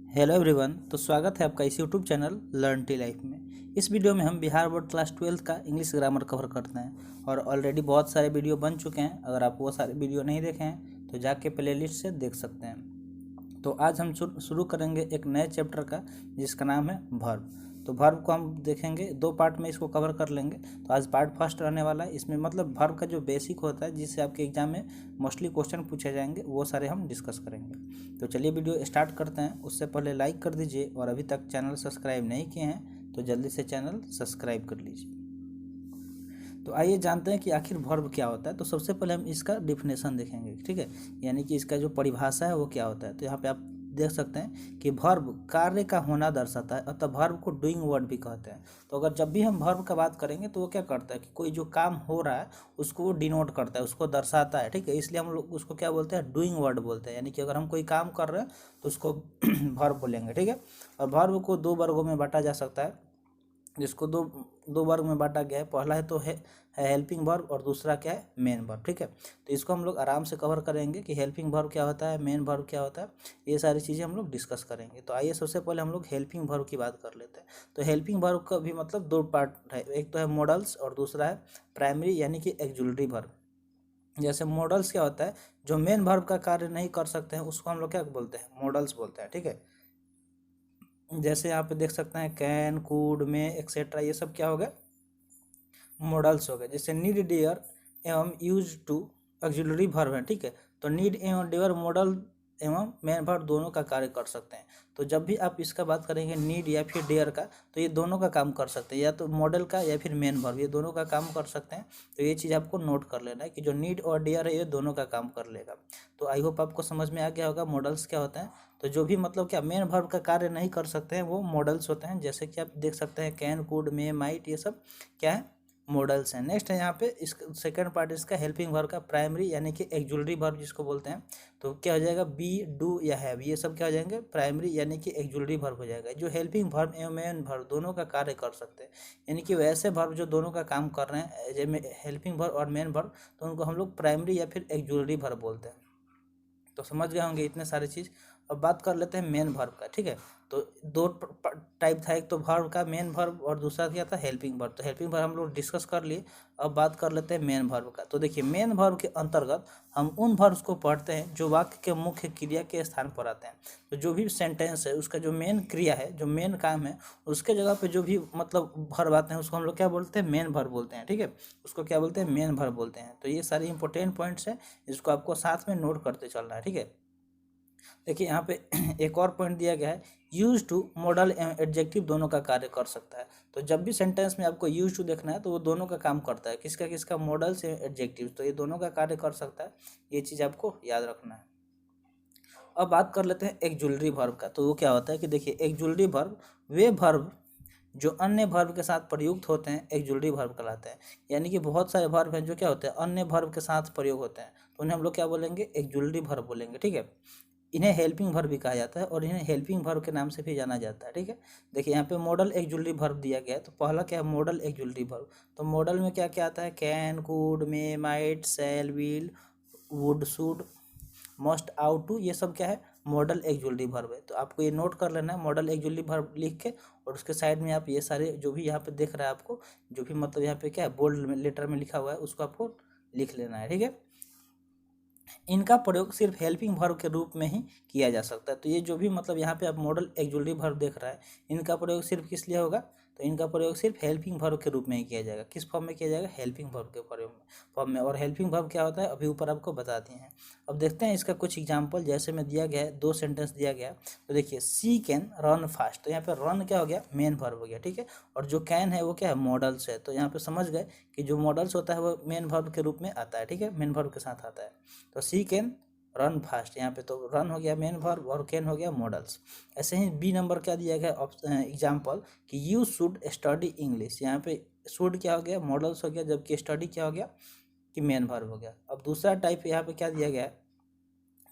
Hello everyone. तो स्वागत है आपका इस YouTube channel learn tea life में। इस वीडियो में हम बिहार बोर्ड क्लास 12 का इंग्लिश ग्रामर कवर करते हैं और ऑलरेडी बहुत सारे वीडियो बन चुके हैं। अगर आप वो सारे वीडियो नहीं देखे हैं तो जाके प्लेलिस्ट से देख सकते हैं। तो आज हम शुरू करेंगे एक नए चैप्टर का जिसका नाम है वर्ब। तो वर्ब को हम देखेंगे, दो पार्ट में इसको कवर कर लेंगे। तो आज पार्ट फर्स्ट रहने वाला है। इसमें मतलब वर्ब का जो बेसिक होता है जिससे आपके एग्जाम में मोस्टली क्वेश्चन पूछे जाएंगे वो सारे हम डिस्कस करेंगे। तो चलिए वीडियो स्टार्ट करते हैं। उससे पहले लाइक कर दीजिए और अभी तक चैनल सब्सक्राइब नहीं किए हैं तो जल्दी से चैनल सब्सक्राइब कर लीजिए। तो आइए जानते हैं कि आखिर वर्ब क्या होता है। तो सबसे पहले हम इसका डिफिनेशन देखेंगे, ठीक है, यानी कि इसका जो परिभाषा है वो क्या होता है। तो यहाँ पे आप देख सकते हैं कि वर्ब कार्य का होना दर्शाता है, अतः वर्ब को डूइंग वर्ड भी कहते हैं। तो अगर जब भी हम वर्ब का बात करेंगे तो वो क्या करता है कि कोई जो काम हो रहा है उसको वो डिनोट करता है, उसको दर्शाता है, ठीक है। इसलिए हम लोग उसको क्या बोलते हैं, डूइंग वर्ड बोलते हैं। यानी कि अगर हम कोई काम कर रहे हैं तो उसको वर्ब बोलेंगे, ठीक है। और वर्ब को दो वर्गों में बांटा जा सकता है, जिसको दो वर्ग में बांटा गया है। पहला है तो है हेल्पिंग वर्ब और दूसरा क्या है, मेन वर्ब, ठीक है। तो इसको हम लोग आराम से कवर करेंगे कि हेल्पिंग वर्ब क्या होता है, मेन वर्ब क्या होता है, ये सारी चीज़ें हम लोग डिस्कस करेंगे। तो आइए सबसे पहले हम लोग हेल्पिंग वर्ब की बात कर लेते हैं। तो हेल्पिंग वर्ब का भी मतलब दो पार्ट है, एक तो है मॉडल्स और दूसरा है प्राइमरी यानी कि एक्जुलरी वर्ब। जैसे मॉडल्स क्या होता है, जो मेन वर्ब का कार्य नहीं कर सकते हैं उसको हम लोग क्या बोलते हैं, मॉडल्स बोलते हैं, ठीक है। जैसे यहाँ पे देख सकते हैं कैन, कुड, में एक्सेट्रा, ये सब क्या हो गए, मॉडल्स हो गए। जैसे नीड, डियर एवं यूज टू ऑक्सिलरी वर्ब है, ठीक है। तो नीड एवं डियर मॉडल एवं मेन वर्ब दोनों का कार्य कर सकते हैं। तो जब भी आप इसका बात करेंगे नीड या फिर डियर का, तो ये दोनों का काम कर सकते हैं, या तो मॉडल का या फिर मेन वर्ब, ये दोनों का काम कर सकते हैं। तो ये चीज़ आपको नोट कर लेना है कि जो नीड और डियर है ये दोनों का काम कर लेगा। तो आई होप आपको समझ में आ गया होगा मॉडल्स क्या होता है। तो जो भी मतलब क्या मेन वर्ब का कार्य नहीं कर सकते हैं वो मॉडल्स होते हैं। जैसे कि आप देख सकते हैं कैन, कुड, में, माइट, ये सब क्या है, मॉडल्स हैं। नेक्स्ट है यहाँ पे इस सेकंड पार्ट इसका हेल्पिंग वर्ब का प्राइमरी यानी कि एक्जुलरी वर्ब जिसको बोलते हैं। तो क्या हो जाएगा, बी, डू या हैव, ये सब क्या हो जाएंगे, प्राइमरी यानी कि एक्जुलरी वर्ब हो जाएगा। जो हेल्पिंग वर्ब एवं मेन वर्ब दोनों का कार्य कर सकते हैं, यानी कि वैसे वर्ब जो दोनों का काम कर रहे हैं जैसे हेल्पिंग वर्ब और मेन वर्ब, तो उनको हम लोग प्राइमरी या फिर एक्जुलरी वर्ब बोलते हैं। तो समझ गए होंगे इतने सारी चीज़। अब बात कर लेते हैं मेन वर्ब का, ठीक है। तो दो टाइप था, एक तो वर्ब का मेन वर्ब और दूसरा क्या था, हेल्पिंग वर्ब। तो हेल्पिंग वर्ब हम लोग डिस्कस कर लिए। अब बात कर लेते हैं मेन वर्ब का। तो देखिए मेन वर्ब के अंतर्गत हम उन वर्ब्स को पढ़ते हैं जो वाक्य के मुख्य क्रिया के स्थान पर आते हैं। तो जो भी सेंटेंस है उसका जो मेन क्रिया है, जो मेन काम है, उसके जगह पे जो भी मतलब वर्ब आते हैं उसको हम लोग क्या बोलते हैं, मेन वर्ब बोलते हैं, ठीक है। उसको क्या बोलते हैं, मेन वर्ब बोलते हैं। तो ये सारे इंपॉर्टेंट पॉइंट्स हैं, इसको आपको साथ में नोट करते चलना है, ठीक है। देखिए यहाँ पे एक और पॉइंट दिया गया है, यूज टू मॉडल एवं एडजेक्टिव दोनों का कार्य कर सकता है। तो जब भी सेंटेंस में आपको यूज टू देखना है तो वो दोनों का काम करता है, किसका किसका, मॉडल्स एवं एडजेक्टिव, तो ये दोनों का कार्य कर सकता है। ये चीज़ आपको याद रखना है। अब बात कर लेते हैं एक्जुलरी वर्ब का। तो वो क्या होता है कि देखिए एक्जुलरी वर्ब वे वर्ब जो अन्य वर्ब के साथ प्रयुक्त होते हैं एक्जुलरी वर्ब कहलाते हैं। यानी कि बहुत सारे वर्ब हैं जो क्या होते हैं, अन्य वर्ब के साथ प्रयोग होते हैं, तो उन्हें हम लोग क्या बोलेंगे, एक्जुलरी वर्ब बोलेंगे, ठीक है। इन्हें हेल्पिंग वर्ब भी कहा जाता है और इन्हें हेल्पिंग वर्ब के नाम से भी जाना जाता है, ठीक है। देखिए यहाँ पे मॉडल एक्जुलरी वर्ब दिया गया है। तो पहला क्या है, मॉडल एक्जुलरी वर्ब। तो मॉडल में क्या क्या आता है, can, could, may, might, shall, will, would, should, must, ought to, ये सब क्या है, मॉडल एक्जुलरी वर्ब है। तो आपको ये नोट कर लेना है, मॉडल एक्जुलरी वर्ब लिख के, और उसके साइड में आप ये सारे जो भी यहाँ पे देख रहा है आपको, जो भी मतलब यहाँ पे क्या है बोल्ड लेटर में लिखा हुआ है उसको आपको लिख लेना है, ठीक है। इनका प्रयोग सिर्फ हेल्पिंग वर्ब के रूप में ही किया जा सकता है। तो ये जो भी मतलब यहाँ पे आप मॉडल एक्जुलरी वर्ब देख रहा है, इनका प्रयोग सिर्फ किस लिए होगा, तो इनका प्रयोग सिर्फ हेल्पिंग वर्ब के रूप में ही किया जाएगा। किस फॉर्म में किया जाएगा, हेल्पिंग वर्ब के फॉर्म में। और हेल्पिंग वर्ब क्या होता है अभी ऊपर आपको बता दिए हैं। अब देखते हैं इसका कुछ एग्जाम्पल। जैसे में दिया गया है, दो सेंटेंस दिया गया। तो देखिए सी कैन रन फास्ट, तो यहाँ पे रन क्या हो गया, मेन वर्ब हो गया, ठीक है। और जो कैन है वो क्या है, मॉडल्स है। तो यहाँ पे समझ गए कि जो मॉडल्स होता है वो मेन वर्ब के रूप में आता है, ठीक है, मेन वर्ब के साथ आता है। तो सी कैन रन फास्ट, यहाँ पे तो रन हो गया मेन वर्ब और कैन हो गया मॉडल्स। ऐसे ही बी नंबर क्या दिया गया एग्जाम्पल कि यू शुड स्टडी इंग्लिश। यहाँ पे शुड क्या हो गया, मॉडल्स हो गया, जबकि स्टडी क्या हो गया, कि मेन वर्ब हो गया। अब दूसरा टाइप यहाँ पे क्या दिया गया है,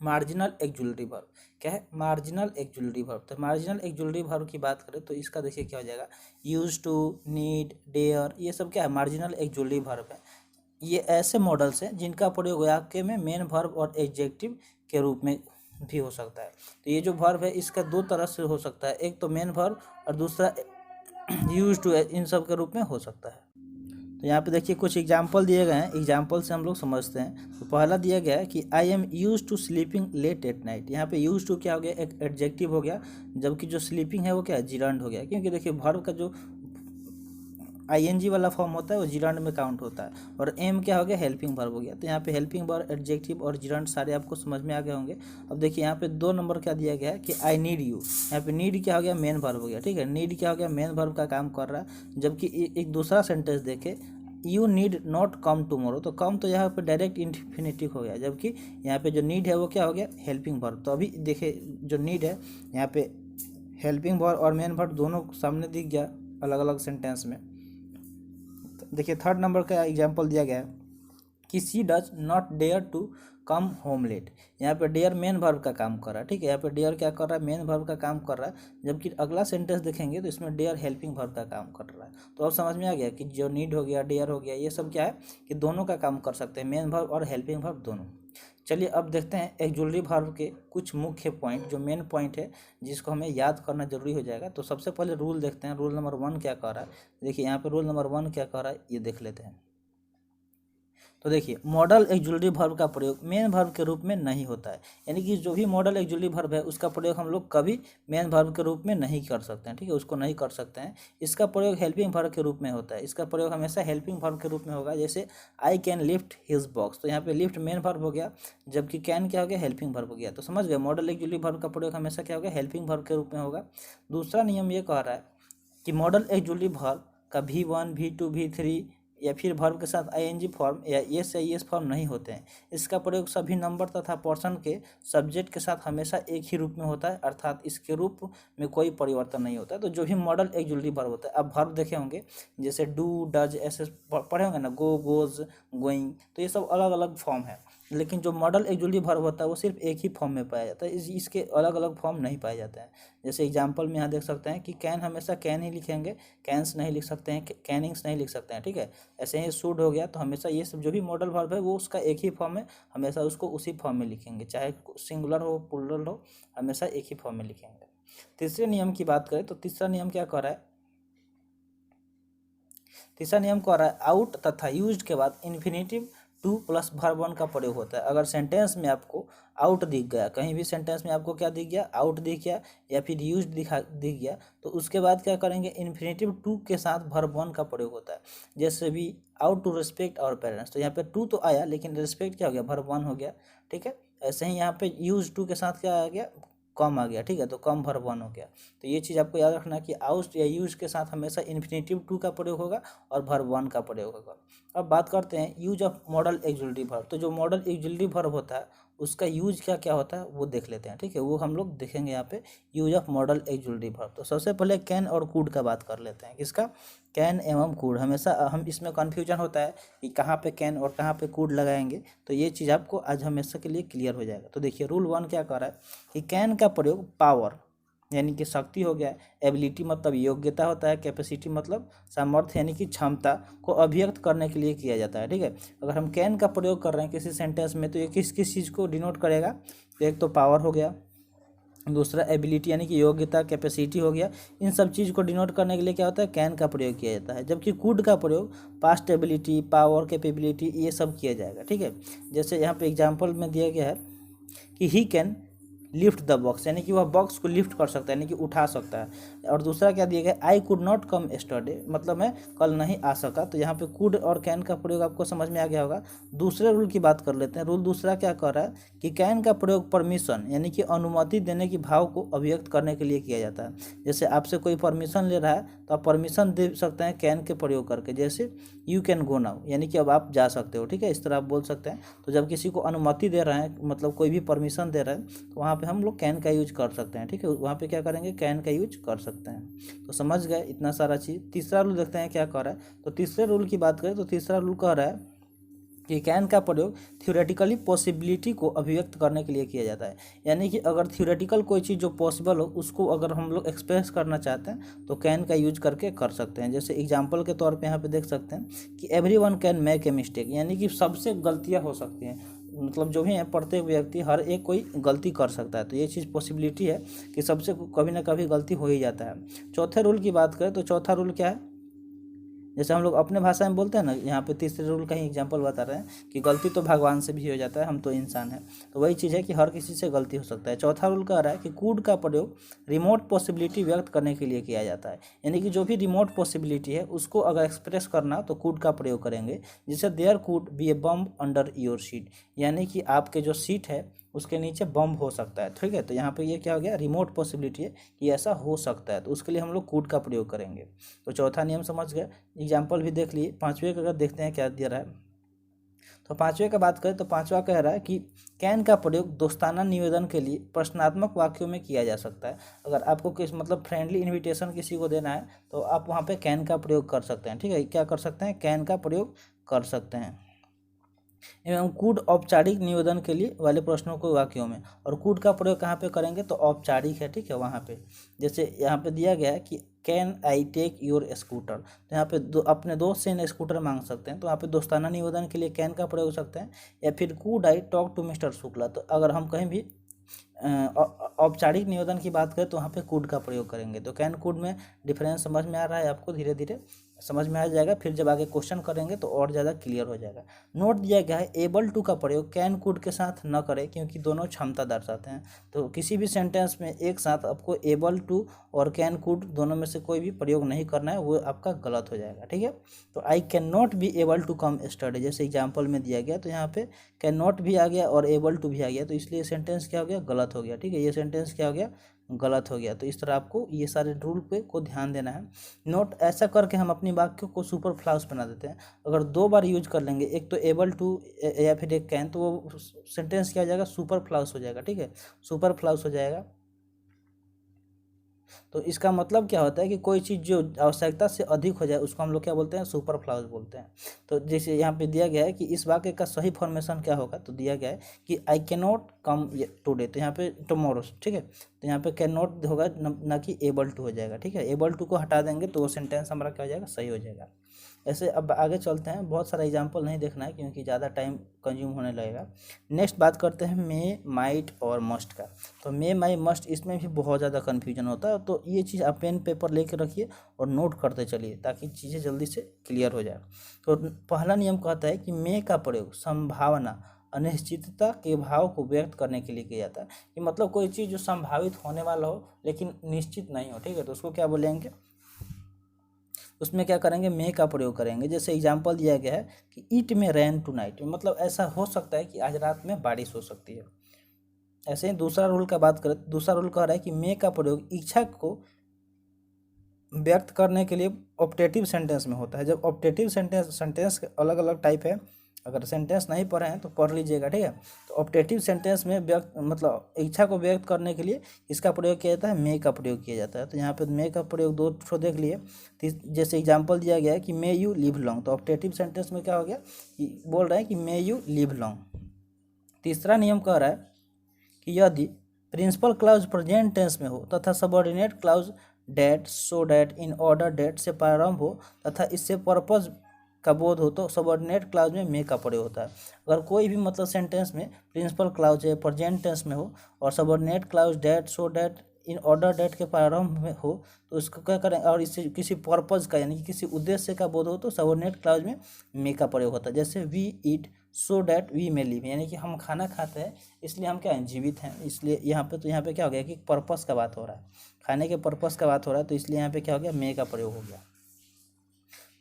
मार्जिनल एक्जुलरी वर्ब। क्या है, मार्जिनल एक्जुलरी वर्ब। तो मार्जिनल एक्जुलरी वर्ब की बात करें तो इसका देखिए क्या हो जाएगा, यूज टू, नीड, डेयर, ये सब क्या है, मार्जिनल एक्जुलरी वर्ब है। ये ऐसे मॉडल्स हैं जिनका प्रयोग वाक्य में मेन वर्ब और एडजेक्टिव के रूप में भी हो सकता है। तो ये जो वर्ब है इसका दो तरह से हो सकता है, एक तो मेन वर्ब और दूसरा यूज टू, इन सब के रूप में हो सकता है। तो यहाँ पे देखिए कुछ एग्जाम्पल दिए गए हैं, एग्जाम्पल से हम लोग समझते हैं। तो पहला दिया गया है कि I am used to sleeping late at night. यहाँ पे यूज टू क्या हो गया, एक एडजेक्टिव हो गया, जबकि जो स्लीपिंग है वो क्या है, जिरंड हो गया। क्योंकि देखिए वर्ब का जो आईएनजी वाला फॉर्म होता है वो जिरंड में काउंट होता है, और एम क्या हो गया, हेल्पिंग वर्ब हो गया। तो यहाँ पे हेल्पिंग वर्ब, एडजेक्टिव और जिरंड सारे आपको समझ में आ गए होंगे। अब देखिए यहाँ पे 2 नंबर क्या दिया गया है कि आई नीड यू। यहाँ पे नीड क्या हो गया, मेन वर्ब हो गया। ठीक है, नीड क्या हो गया, मेन वर्ब का काम कर रहा है। जबकि एक दूसरा सेंटेंस देखे, you need not come tomorrow, तो कम तो यहाँ पे डायरेक्ट इन्फिनिटिव हो गया, जबकि यहाँ पे जो नीड है वो क्या हो गया, हेल्पिंग वर्ब। तो अभी देखिए जो नीड है यहाँ पे हेल्पिंग वर्ब और मेन वर्ब दोनों सामने दिख गया अलग अलग सेंटेंस में। देखिए 3rd नंबर का एग्जाम्पल दिया गया है कि she does not dare to come home late. यहाँ पे डेयर मेन वर्ब का काम कर रहा है। ठीक है, यहाँ पे डेयर क्या कर रहा है, मेन वर्ब का काम कर रहा है, जबकि अगला सेंटेंस देखेंगे तो इसमें डेयर हेल्पिंग वर्ब का काम कर रहा है। तो अब समझ में आ गया कि जो नीड हो गया, डेयर हो गया, ये सब क्या है कि दोनों का काम कर सकते हैं, मेन वर्ब और हेल्पिंग वर्ब दोनों। चलिए अब देखते हैं एक्जुलरी वर्ब के कुछ मुख्य पॉइंट, जो मेन पॉइंट है जिसको हमें याद करना जरूरी हो जाएगा। तो सबसे पहले रूल देखते हैं, रूल नंबर 1 क्या कह रहा है। देखिए यहाँ पे रूल नंबर 1 क्या कह रहा है ये देख लेते हैं। तो देखिए मॉडल एक्जुलरी वर्ब का प्रयोग मेन वर्ब के रूप में नहीं होता है, यानी कि जो भी मॉडल एक्जुलरी वर्ब है उसका प्रयोग हम लोग कभी मेन वर्ब के रूप में नहीं कर सकते हैं। ठीक है, उसको नहीं कर सकते हैं। इसका प्रयोग हेल्पिंग वर्ब के रूप में होता है, इसका प्रयोग हमेशा हेल्पिंग वर्ब के रूप में होगा। जैसे I can lift his box, तो यहाँ पे लिफ्ट मेन वर्ब हो गया, जबकि कैन क्या हो गया, हेल्पिंग वर्ब हो गया। तो समझ गए, मॉडल एक्जुलरी वर्ब का प्रयोग हमेशा क्या होगा, हेल्पिंग वर्ब के रूप में होगा। दूसरा नियम ये कह रहा है कि मॉडल एक्जुलरी वर्ब का V1, V2, V3 या फिर वर्ब के साथ आईएनजी फॉर्म या एस या ईएस फॉर्म नहीं होते हैं। इसका प्रयोग सभी नंबर तथा पर्सन के सब्जेक्ट के साथ हमेशा एक ही रूप में होता है, अर्थात इसके रूप में कोई परिवर्तन नहीं होता है। तो जो भी मॉडल एक्जुलरी वर्ब होता है, अब वर्ब देखे होंगे जैसे डू, डज, ऐसे पढ़े होंगे ना, गो, गोज, गोइंग, तो ये सब अलग अलग फॉर्म है। लेकिन जो मॉडल एक्जुलरी वर्ब होता है वो सिर्फ एक ही फॉर्म में पाया जाता है, इसके अलग अलग फॉर्म नहीं पाए जाते हैं। जैसे एग्जाम्पल में यहाँ देख सकते हैं कि कैन हमेशा कैन ही लिखेंगे, कैंस नहीं लिख सकते हैं, कैनिंग्स नहीं लिख सकते हैं। ठीक है, ऐसे ही शुड हो गया, तो हमेशा ये सब जो भी मॉडल वर्ब है वो उसका एक ही फॉर्म है, हमेशा उसको उसी फॉर्म में लिखेंगे, चाहे सिंगुलर हो प्लूरल हो, हमेशा एक ही फॉर्म में लिखेंगे। तीसरे नियम की बात करें तो तीसरा नियम क्या कर रहा है, तीसरा नियम कह रहा है आउट तथा यूज्ड के बाद इन्फिनेटिव टू प्लस वर्ब 1 का प्रयोग होता है। अगर सेंटेंस में आपको आउट दिख गया, कहीं भी सेंटेंस में आपको क्या दिख गया, आउट दिख गया या फिर यूज्ड दिख गया, तो उसके बाद क्या करेंगे, इन्फिनेटिव टू के साथ वर्ब 1 का प्रयोग होता है। जैसे भी ought to respect our parents, तो यहाँ पे टू तो आया लेकिन रिस्पेक्ट क्या हो गया, वर्ब 1 हो गया। ठीक है, ऐसे ही यहाँ पे यूज टू के साथ क्या आ गया, कम आ गया। ठीक है, तो कम वर्ब 1 हो गया। तो ये चीज़ आपको याद रखना कि आउट या यूज के साथ हमेशा इन्फिनेटिव टू का प्रयोग होगा और वर्ब 1 का प्रयोग होगा। अब बात करते हैं use of model auxiliary verb. तो जो मॉडल एक्जुलरी वर्ब होता है उसका यूज क्या क्या होता है वो देख लेते हैं। ठीक है, वो हम लोग देखेंगे यहाँ पे use of model auxiliary verb. तो सबसे पहले कैन और कुड का बात कर लेते हैं। किसका, कैन एवं कुड। हमेशा हम इसमें कन्फ्यूजन होता है कि कहाँ पे कैन और कहाँ पे कुड लगाएंगे, तो ये चीज़ आपको आज हमेशा के लिए क्लियर हो जाएगा। तो देखिए रूल 1 क्या कर रहा है कि कैन का प्रयोग पावर यानी कि शक्ति हो गया, एबिलिटी मतलब योग्यता होता है, कैपेसिटी मतलब सामर्थ्य यानी कि क्षमता को अभिव्यक्त करने के लिए किया जाता है। ठीक है, अगर हम कैन का प्रयोग कर रहे हैं किसी सेंटेंस में तो ये किस किस चीज़ को डिनोट करेगा, तो एक तो पावर हो गया, दूसरा एबिलिटी यानी कि योग्यता, कैपेसिटी हो गया। इन सब चीज़ को डिनोट करने के लिए क्या होता है, कैन का प्रयोग किया जाता है। जबकि कुड का प्रयोग पास्ट एबिलिटी, पावर, कैपेबिलिटी ये सब किया जाएगा। ठीक है, जैसे यहाँ पे एग्जाम्पल में दिया गया है कि he can lift the box, यानी कि वह बॉक्स को लिफ्ट कर सकता है, यानी कि उठा सकता है। और दूसरा क्या दिया गया, I could not come yesterday, मतलब मैं कल नहीं आ सका। तो यहाँ पे कुड और कैन का प्रयोग आपको समझ में आ गया होगा। दूसरे रूल की बात कर लेते हैं। रूल दूसरा क्या कर रहा है कि कैन का प्रयोग परमिशन यानी कि अनुमति देने की भाव को अभिव्यक्त करने के लिए किया जाता है। जैसे आपसे कोई परमिशन ले रहा है तो आप परमिशन दे सकते हैं कैन के प्रयोग करके, जैसे यू कैन गो नाउ, यानी कि अब आप जा सकते हो। ठीक है, इस तरह आप बोल सकते हैं। तो जब किसी को अनुमति दे रहे हैं, मतलब कोई भी परमिशन दे रहे हैं, तो वहाँ पे हम लोग कैन का यूज कर सकते हैं। ठीक है, वहाँ पे क्या करेंगे, कैन का यूज कर सकते हैं। तो समझ गए इतना सारा चीज़। तीसरा रूल देखते हैं क्या कह रहा है। तो तीसरे रूल की बात करें तो तीसरा रूल कह रहा है कि कैन का प्रयोग थ्योरेटिकली पॉसिबिलिटी को अभिव्यक्त करने के लिए किया जाता है। यानी कि अगर थ्योरेटिकल कोई चीज़ जो पॉसिबल हो उसको अगर हम लोग एक्सप्रेस करना चाहते हैं तो कैन का यूज करके कर सकते हैं। जैसे एग्जांपल के तौर पे यहाँ पे देख सकते हैं कि everyone can make a mistake, यानी कि सबसे गलतियाँ हो सकती हैं। मतलब जो भी है प्रत्येक व्यक्ति हर एक कोई गलती कर सकता है, तो ये चीज़ पॉसिबिलिटी है कि सबसे कभी ना कभी गलती हो ही जाता है। चौथे रूल की बात करें तो चौथा रूल क्या है, जैसे हम लोग अपने भाषा में बोलते हैं ना, यहाँ पे तीसरे रूल का ही एग्जांपल बता रहे हैं कि गलती तो भगवान से भी हो जाता है, हम तो इंसान हैं। तो वही चीज़ है कि हर किसी से गलती हो सकता है। चौथा रूल कह रहा है कि कूड का प्रयोग रिमोट पॉसिबिलिटी व्यक्त करने के लिए किया जाता है, यानी कि जो भी रिमोट पॉसिबिलिटी है उसको अगर एक्सप्रेस करना तो कूड का प्रयोग करेंगे। जैसे देयर कूड बी ए बम्ब अंडर योर सीट, यानी कि आपके जो सीट है उसके नीचे बम हो सकता है, ठीक है। तो यहाँ पे ये क्या हो गया, रिमोट पॉसिबिलिटी है कि ऐसा हो सकता है, तो उसके लिए हम लोग कूड का प्रयोग करेंगे। तो चौथा नियम समझ गए, एग्जाम्पल भी देख लिए। पांचवें का अगर देखते हैं क्या दे रहा है, तो पांचवें का बात करें तो पांचवा कह रहा है कि कैन का प्रयोग दोस्ताना निवेदन के लिए प्रश्नात्मक वाक्यों में किया जा सकता है। अगर आपको किस मतलब फ्रेंडली इन्विटेशन किसी को देना है तो आप वहाँ पे कैन का प्रयोग कर सकते हैं, ठीक है। क्या कर सकते हैं, कैन का प्रयोग कर सकते हैं। एवं कूड औपचारिक निवेदन के लिए वाले प्रश्नों को वाक्यों में, और कूड का प्रयोग कहाँ पे करेंगे तो औपचारिक है, ठीक है, वहाँ पे। जैसे यहाँ पे दिया गया है कि can I take your scooter, तो यहाँ पे अपने दोस्त से स्कूटर मांग सकते हैं, तो यहाँ पे दोस्ताना निवेदन के लिए कैन का प्रयोग कर सकते हैं। या फिर could I talk to mister Shukla, तो अगर हम कहीं भी औपचारिक निवेदन की बात करें तो वहाँ पे कूड का प्रयोग करेंगे। तो कैन कूड में डिफरेंस समझ में आ रहा है आपको, धीरे धीरे समझ में आ जाएगा, फिर जब आगे क्वेश्चन करेंगे तो और ज़्यादा क्लियर हो जाएगा। नोट दिया गया है एबल टू का प्रयोग कैन कूड के साथ न करें, क्योंकि दोनों क्षमता दर्शाते हैं। तो किसी भी सेंटेंस में एक साथ आपको एबल टू और कैन कूड दोनों में से कोई भी प्रयोग नहीं करना है, वो आपका गलत हो जाएगा, ठीक है। तो I can not be able to come study, जैसे एग्जाम्पल में दिया गया, तो यहाँ पे कैन नॉट भी आ गया और एबल टू भी आ गया, तो इसलिए सेंटेंस क्या हो गया, गलत हो गया, ठीक है। ये सेंटेंस क्या हो गया, गलत हो गया। तो इस तरह आपको ये सारे रूल पे को ध्यान देना है। नोट ऐसा करके हम अपनी वाक्यों को सुपर फ्लाउस बना देते हैं। अगर दो बार यूज कर लेंगे, एक तो एबल टू या फिर एक कैन, तो वो सेंटेंस क्या हो जाएगा, सुपर फ्लाउस हो जाएगा, ठीक है, सुपर फ्लाउस हो जाएगा। तो इसका मतलब क्या होता है कि कोई चीज़ जो आवश्यकता से अधिक हो जाए उसको हम लोग क्या बोलते हैं, सुपर फ्लाउस बोलते हैं। तो जैसे यहाँ पे दिया गया है कि इस वाक्य का सही फॉर्मेशन क्या होगा, तो दिया गया है कि आई कैन नॉट कम टुडे, तो यहाँ पे टुमारो, ठीक है। तो यहाँ पे कैन नॉट होगा ना कि एबल टू हो जाएगा, ठीक है। एबल टू को हटा देंगे तो वो सेंटेंस हमारा क्या हो जाएगा, सही हो जाएगा। ऐसे अब आगे चलते हैं, बहुत सारा एग्जाम्पल नहीं देखना है क्योंकि ज़्यादा टाइम कंज्यूम होने लगेगा। नेक्स्ट बात करते हैं मे, माइट और मस्ट का। तो मे, माई, मस्ट, इसमें भी बहुत ज़्यादा कन्फ्यूजन होता है, तो ये चीज़ आप पेन पेपर लेके रखिए और नोट करते चलिए ताकि चीज़ें जल्दी से क्लियर हो जाए। तो पहला नियम कहता है कि मे का प्रयोग संभावना, अनिश्चितता के भाव को व्यक्त करने के लिए किया जाता है, कि मतलब कोई चीज़ जो संभावित होने वाला हो लेकिन निश्चित नहीं हो, ठीक है, तो उसको क्या बोलेंगे, उसमें क्या करेंगे, मे का प्रयोग करेंगे। जैसे एग्जाम्पल दिया गया है कि इट में रेन टू नाइट, मतलब ऐसा हो सकता है कि आज रात में बारिश हो सकती है। ऐसे ही दूसरा रूल का बात करें, दूसरा रूल कह रहा है कि मे का प्रयोग इच्छा को व्यक्त करने के लिए ऑप्टेटिव सेंटेंस में होता है। जब ऑप्टेटिव सेंटेंस अलग अलग टाइप है, अगर सेंटेंस नहीं पढ़े हैं तो पढ़ लीजिएगा, ठीक है। तो ऑप्टेटिव सेंटेंस में व्यक्त मतलब इच्छा को व्यक्त करने के लिए इसका प्रयोग किया जाता है, मे का प्रयोग किया जाता है। तो यहाँ पे मे का प्रयोग दो ठो देख लिए। जैसे एग्जांपल दिया गया है कि मे यू लिव लॉन्ग, तो ऑप्टेटिव सेंटेंस में क्या हो गया कि बोल रहे हैं कि मे यू लिव लॉन्ग। तीसरा नियम कह रहा है कि यदि प्रिंसिपल क्लाउज प्रेजेंट टेंस में हो तथा subordinate clause that, so that, in order that से प्रारंभ हो तथा इससे पर्पज का बोध हो तो सबऑर्डिनेट क्लाउज में मे का प्रयोग होता है। अगर कोई भी मतलब सेंटेंस में प्रिंसिपल क्लाउज है, प्रेजेंट टेंस में हो और subordinate clause that, so that, in order that के प्रारंभ में हो तो इसको क्या करें, और इससे किसी पर्पज का यानी कि किसी उद्देश्य का बोध हो तो सबऑर्डिनेट क्लाउज में मे का प्रयोग होता है। जैसे we eat so that we may live, यानी कि हम खाना खाते हैं इसलिए हम क्या हैं, जीवित हैं, इसलिए यहाँ पे, तो यहाँ पे क्या हो गया कि पर्पस का बात हो रहा है, खाने के पर्पस का बात हो रहा है, तो इसलिए यहाँ पे क्या हो गया, मे का प्रयोग हो गया।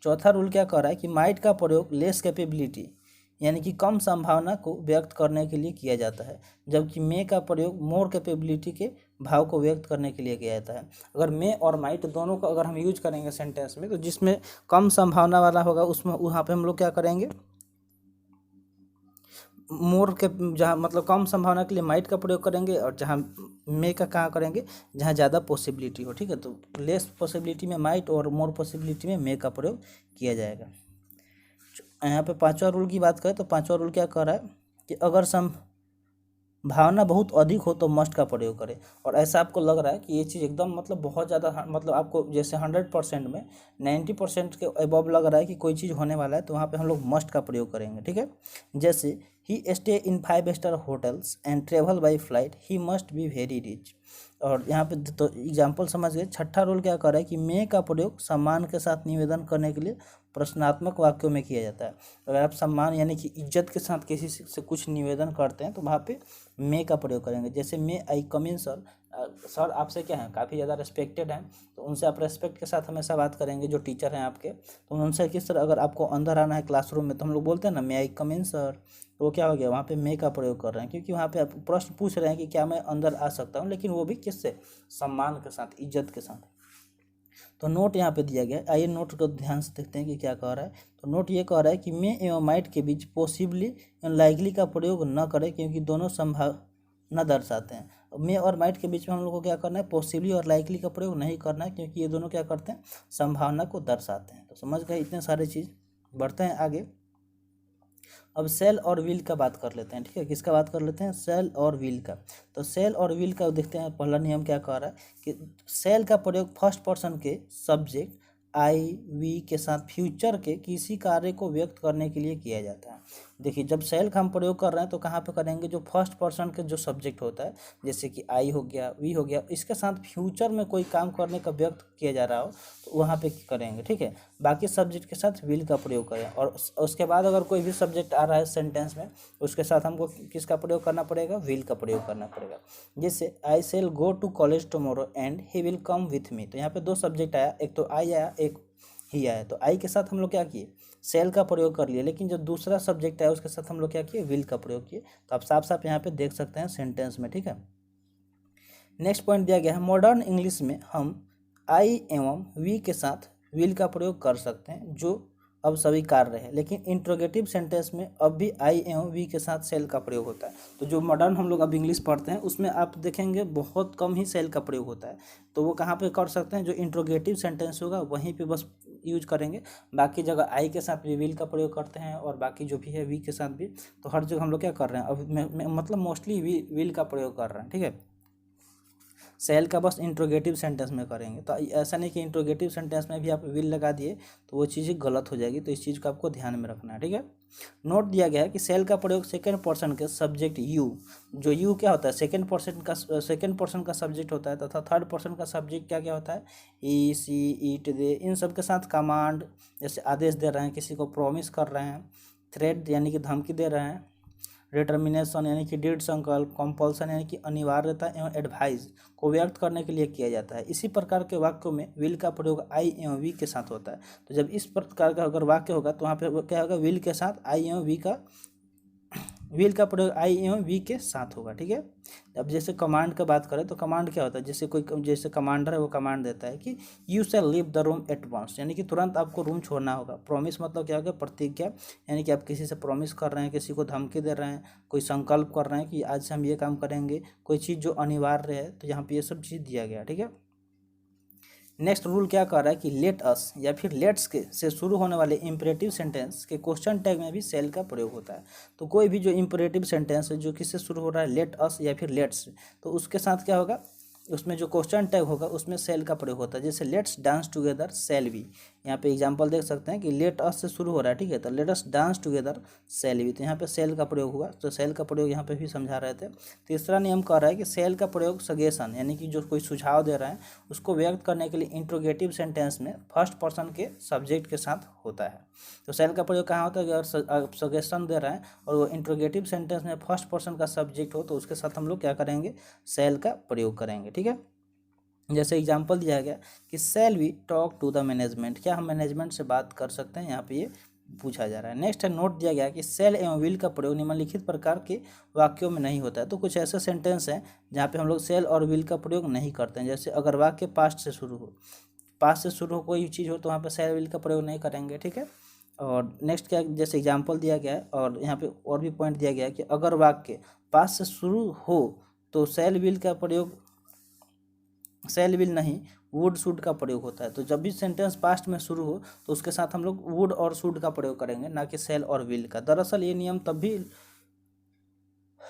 चौथा रूल क्या कह रहा है कि माइट का प्रयोग लेस कैपेबिलिटी यानी कि कम संभावना को व्यक्त करने के लिए किया जाता है, जबकि मे का प्रयोग मोर कैपेबिलिटी के भाव को व्यक्त करने के लिए किया जाता है। अगर मे और माइट दोनों को अगर हम यूज करेंगे सेंटेंस में, तो जिसमें कम संभावना वाला होगा उसमें वहाँ पे हम लोग क्या करेंगे, मोर के, जहाँ मतलब कम संभावना के लिए माइट का प्रयोग करेंगे, और जहाँ मे का कहाँ करेंगे, जहाँ ज़्यादा पॉसिबिलिटी हो, ठीक है। तो लेस पॉसिबिलिटी में माइट और मोर पॉसिबिलिटी में मे का प्रयोग किया जाएगा। यहाँ पे पांचवा रूल की बात करें तो पांचवा रूल क्या कह रहा है कि अगर भावना बहुत अधिक हो तो मस्ट का प्रयोग करें। और ऐसा आपको लग रहा है कि ये चीज़ एकदम मतलब बहुत ज़्यादा मतलब आपको जैसे 100% में 90% के अबव लग रहा है कि कोई चीज़ होने वाला है, तो वहाँ पे हम लोग मस्ट का प्रयोग करेंगे। ठीक है, जैसे he stay in 5 star hotels and travel by flight, he must be very rich. और यहाँ पे तो एग्जाम्पल समझ गए। छठा रूल क्या कर रहा है कि मे का प्रयोग सम्मान के साथ निवेदन करने के लिए प्रश्नात्मक वाक्यों में किया जाता है। अगर आप सम्मान यानी कि इज्जत के साथ किसी से कुछ निवेदन करते हैं तो वहाँ पे मे का प्रयोग करेंगे। जैसे मे आई कम इन सर, सर आपसे क्या है, काफ़ी ज़्यादा रिस्पेक्टेड हैं, तो उनसे आप रेस्पेक्ट के साथ हमेशा बात करेंगे। जो टीचर हैं आपके, तो उनसे किस तरह, अगर आपको अंदर आना है क्लासरूम में, तो हम लोग बोलते हैं ना मे आई कम इन सर, तो वो क्या हो गया, वहाँ पे मे का प्रयोग कर रहे हैं, क्योंकि वहाँ पे आप प्रश्न पूछ रहे हैं कि क्या मैं अंदर आ सकता हूँ, लेकिन वो भी किससे, सम्मान के साथ, इज्जत के साथ। तो नोट यहाँ पे दिया गया है। आइए नोट को ध्यान से देखते हैं कि क्या कह रहा है। तो नोट ये कह रहा है कि मे एवं माइट के बीच पॉसिबली एवं लाइकली का प्रयोग न करें, क्योंकि दोनों संभावना दर्शाते हैं। मे और माइट के बीच में हम लोग को क्या करना है, पॉसिबली और लाइकली का प्रयोग नहीं करना है, क्योंकि ये दोनों क्या करते हैं, संभावना को दर्शाते हैं। तो समझ गए इतने सारे चीज़। बढ़ते हैं आगे। अब सेल और विल का बात कर लेते हैं। ठीक है, किसका बात कर लेते हैं, सेल और विल का। तो सेल और विल का देखते हैं। पहला नियम क्या कह रहा है कि सेल का प्रयोग फर्स्ट पर्सन के सब्जेक्ट आई वी के साथ फ्यूचर के किसी कार्य को व्यक्त करने के लिए किया जाता है। देखिए, जब सेल का हम प्रयोग कर रहे हैं तो कहाँ पे करेंगे, जो फर्स्ट पर्सन के जो सब्जेक्ट होता है, जैसे कि आई हो गया, वी हो गया, इसके साथ फ्यूचर में कोई काम करने का व्यक्त किया जा रहा हो तो वहाँ पे करेंगे। ठीक है, बाकी सब्जेक्ट के साथ विल का प्रयोग करें। और उसके बाद अगर कोई भी सब्जेक्ट आ रहा है सेंटेंस में, उसके साथ हमको किसका प्रयोग करना पड़ेगा, विल का प्रयोग करना पड़ेगा। जैसे I shall go to college tomorrow and he will come with me. तो यहाँ पे दो सब्जेक्ट आया, एक तो आई आया, एक ही आया। तो आई के साथ हम लोग क्या किए, सेल का प्रयोग कर लिए, लेकिन जो दूसरा सब्जेक्ट है उसके साथ हम लोग क्या किए, विल का प्रयोग किए। तो आप साफ साफ यहाँ पे देख सकते हैं सेंटेंस में। ठीक है, नेक्स्ट पॉइंट दिया गया है, मॉडर्न इंग्लिश में हम आई एवं वी के साथ विल का प्रयोग कर सकते हैं, जो अब स्वीकार्य है, लेकिन इंट्रोगेटिव सेंटेंस में अब भी आई एवं वी के साथ सेल का प्रयोग होता है। तो जो मॉडर्न हम लोग अब इंग्लिश पढ़ते हैं उसमें आप देखेंगे बहुत कम ही सेल का प्रयोग होता है। तो वो कहाँ पे कर सकते हैं, जो इंट्रोगेटिव सेंटेंस होगा वहीं पे बस यूज करेंगे। बाकी जगह आई के साथ भी विल का प्रयोग करते हैं, और बाकी जो भी है वी के साथ भी। तो हर जगह हम लोग क्या कर रहे हैं, अब मतलब मोस्टली विल का प्रयोग कर रहे हैं। ठीक है, सेल का बस इंट्रोगेटिव सेंटेंस में करेंगे। तो ऐसा नहीं कि इंट्रोगेटिव सेंटेंस में भी आप विल लगा दिए तो वो चीज़ गलत हो जाएगी। तो इस चीज़ को आपको ध्यान में रखना है। ठीक है, नोट दिया गया है कि सेल का प्रयोग सेकंड पर्सन के सब्जेक्ट यू, जो यू क्या होता है, सेकंड पर्सन का सब्जेक्ट होता है, तथा थर्ड पर्सन का सब्जेक्ट क्या क्या होता है, ई सी इट दे, इन सब के साथ कमांड, जैसे आदेश दे रहे हैं, किसी को प्रॉमिस कर रहे हैं, थ्रेट यानी कि धमकी दे रहे हैं, डिटर्मिनेशन यानी कि दृढ़ संकल्प, कंपल्सन यानी कि अनिवार्यता एवं एडवाइस को व्यक्त करने के लिए किया जाता है। इसी प्रकार के वाक्यों में विल का प्रयोग आई एवं वी के साथ होता है। तो जब इस प्रकार का अगर वाक्य होगा तो वहाँ पे क्या होगा, विल के साथ आई एवं विल का प्रयोग आई एवं वी के साथ होगा। ठीक है, अब जैसे कमांड का बात करें तो कमांड क्या होता है, जैसे कमांडर है वो कमांड देता है कि you shall leave the room at once, यानी कि तुरंत आपको रूम छोड़ना होगा। प्रॉमिस मतलब क्या होगा, प्रतिज्ञा, यानी कि आप किसी से प्रॉमिस कर रहे हैं, किसी को धमकी दे रहे हैं, कोई संकल्प कर रहे हैं कि आज से हम ये काम करेंगे, कोई चीज़ जो अनिवार्य है। तो यहाँ पे ये सब चीज़ दिया गया। ठीक है, नेक्स्ट रूल क्या कह रहा है कि लेट अस या फिर लेट्स के से शुरू होने वाले इंपरेटिव सेंटेंस के क्वेश्चन टैग में भी सेल का प्रयोग होता है। तो कोई भी जो इंपरेटिव सेंटेंस है जो किससे शुरू हो रहा है, लेट अस या फिर लेट्स, तो उसके साथ क्या होगा, उसमें जो क्वेश्चन टैग होगा उसमें सेल का प्रयोग होता है। जैसे let's dance together shall we, यहाँ पे एग्जांपल देख सकते हैं कि लेट अस से शुरू हो रहा है। ठीक है, तो let us dance together shall we, तो यहाँ पे सेल का प्रयोग हुआ। तो सेल का प्रयोग यहाँ पे भी समझा रहे थे। तीसरा नियम कह रहा है कि सेल का प्रयोग सजेशन, यानी कि जो कोई सुझाव दे रहे हैं उसको व्यक्त करने के लिए इंट्रोगेटिव सेंटेंस में फर्स्ट पर्सन के सब्जेक्ट के साथ होता है। तो सेल का प्रयोग कहाँ होता है, अगर सजेशन दे रहे हैं और वो इंट्रोगेटिव सेंटेंस में फर्स्ट पर्सन का सब्जेक्ट हो तो उसके साथ हम लोग क्या करेंगे, सेल का प्रयोग करेंगे। ठीक है, जैसे एग्जांपल दिया गया कि shall we talk to the management, क्या हम मैनेजमेंट से बात कर सकते हैं, यहाँ पे ये पूछा जा रहा है। नेक्स्ट है, नोट दिया गया कि सेल एवं विल का प्रयोग निम्नलिखित प्रकार के वाक्यों में नहीं होता है। तो कुछ ऐसे सेंटेंस हैं जहाँ पे हम लोग सेल और विल का प्रयोग नहीं करते हैं। जैसे अगर वाक्य पास्ट से शुरू हो, कोई चीज़ हो, तो वहाँ पर सेल विल का प्रयोग नहीं करेंगे। ठीक है, और नेक्स्ट क्या, जैसे एग्जाम्पल दिया गया है और यहाँ पे और भी पॉइंट दिया गया है कि अगर वाक्य पास्ट से शुरू हो तो सेल विल नहीं, वुड शुड का प्रयोग होता है। तो जब भी सेंटेंस पास्ट में शुरू हो तो उसके साथ हम लोग वुड और शुड का प्रयोग करेंगे, ना कि सेल और विल का। दरअसल ये नियम तब भी